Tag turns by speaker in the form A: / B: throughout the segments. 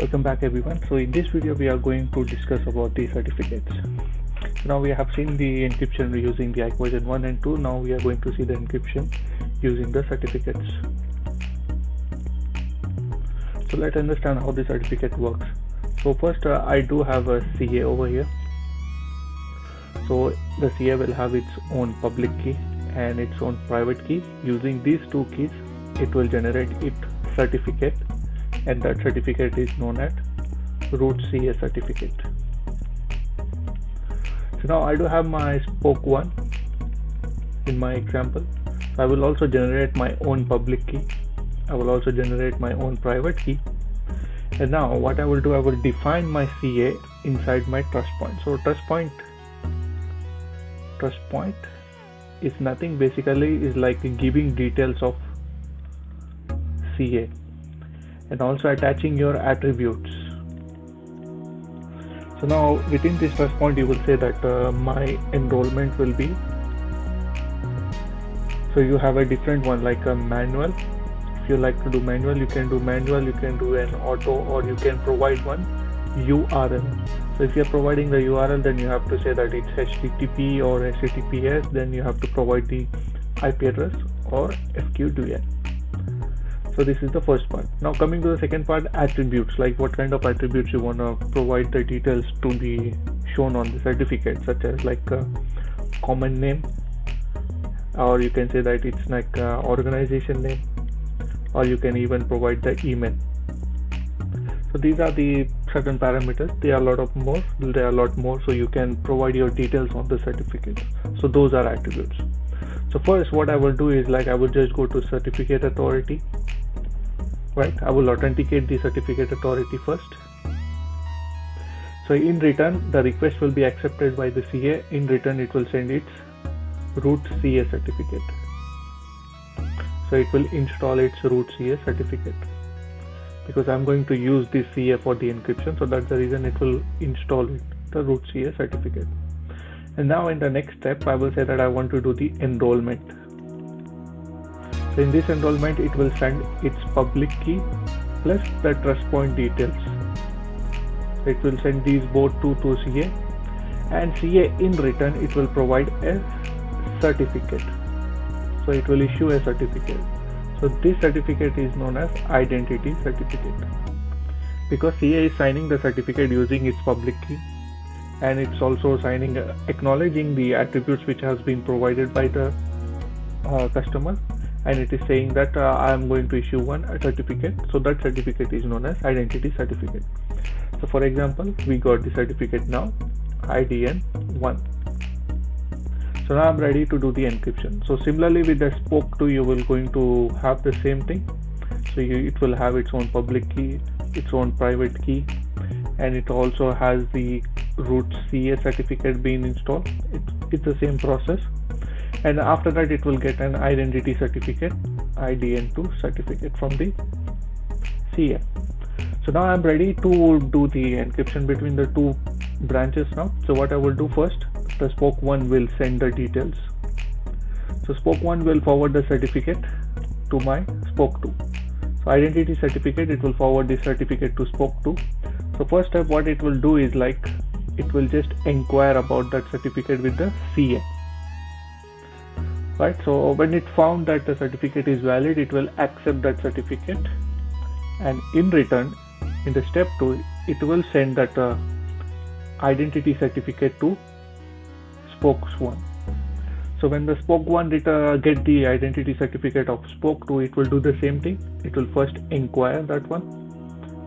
A: Welcome back everyone. So in this video we are going to discuss about the certificates. Now we have seen the encryption using the IC version 1 and 2. Now we are going to see the encryption using the certificates. So let's understand how the certificate works. So first I do have a CA over here. So the CA will have its own public key and its own private key. Using these two keys it will generate its certificate, and that certificate is known as root CA certificate. So now I do have my spoke 1 in my example. So I will also generate my own public key. I will also generate my own private key. And now what I will do, I will define my CA inside my trust point. So trust point is nothing, basically is like giving details of CA and also attaching your attributes. So now within this trust point you will say that my enrollment will be, so you have a different one like a manual. If you like to do manual, you can do manual, you can do an auto, or you can provide one URL. So if you are providing the URL, then you have to say that it's HTTP or HTTPS, then you have to provide the IP address or FQDN. So this is the first part. Now coming to the second part, attributes, like what kind of attributes you want to provide the details to be shown on the certificate, such as like a common name, or you can say that it's like organization name, or you can even provide the email. So these are the certain parameters. There are a lot more, so you can provide your details on the certificate. So those are attributes. So first what I will do is, like, I will just go to certificate authority. Right, I will authenticate the certificate authority first. So in return the request will be accepted by the CA. In return it will send its root CA certificate. So it will install its root CA certificate, because I'm going to use this CA for the encryption, so that's the reason it will install the root CA certificate. And now in the next step I will say that I want to do the enrollment. So in this enrollment it will send its public key plus the trust point details. It will send these both to CA, and CA in return it will provide a certificate. So it will issue a certificate. So this certificate is known as identity certificate, because CA is signing the certificate using its public key, and it's also signing acknowledging the attributes which has been provided by the customer. And it is saying that I am going to issue one certificate, so that certificate is known as identity certificate. So for example, we got the certificate now, IDN1. So now I'm ready to do the encryption. So similarly with the spoke 2, you will going to have the same thing. So it will have its own public key, its own private key, and it also has the root CA certificate being installed. It's the same process. And after that it will get an identity certificate, IDN2 certificate from the CA. So now I'm ready to do the encryption between the two branches now. So what I will do first, the spoke 1 will send the details. So spoke 1 will forward the certificate to my spoke 2. So identity certificate, it will forward the certificate to spoke 2. So first step what it will do is, like, it will just inquire about that certificate with the CA. Right, so when it found that the certificate is valid, it will accept that certificate, and in return in the step 2 it will send that identity certificate to spoke 1. So when the spoke 1 get the identity certificate of spoke 2, it will do the same thing. It will first inquire that one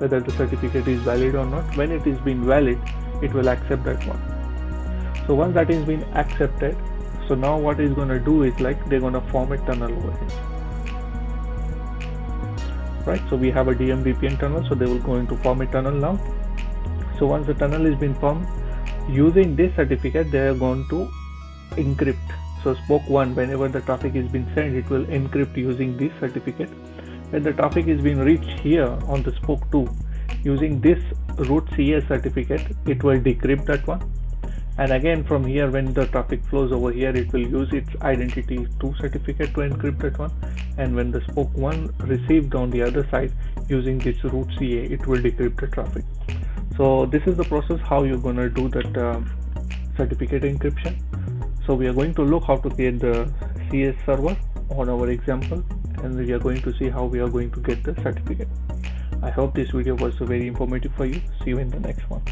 A: whether the certificate is valid or not. When it is been valid, it will accept that one. So once that is been accepted, so now what is going to do is, like, they're going to form a tunnel over here. Right, so we have a DMVPN tunnel, so they will going to form a tunnel now. So once the tunnel is been formed, using this certificate they are going to encrypt. So spoke 1, whenever the traffic is been sent, it will encrypt using this certificate. When the traffic is being reached here on the spoke 2, using this root CA certificate, it will decrypt that one. And again from here, when the traffic flows over here, it will use its identity 2 certificate to encrypt that one, and when the spoke 1 received on the other side using this root CA, it will decrypt the traffic. So this is the process how you're gonna do that certificate encryption. So we are going to look how to create the CS server on our example, and we are going to see how we are going to get the certificate. I hope this video was very informative for you. See you in the next one.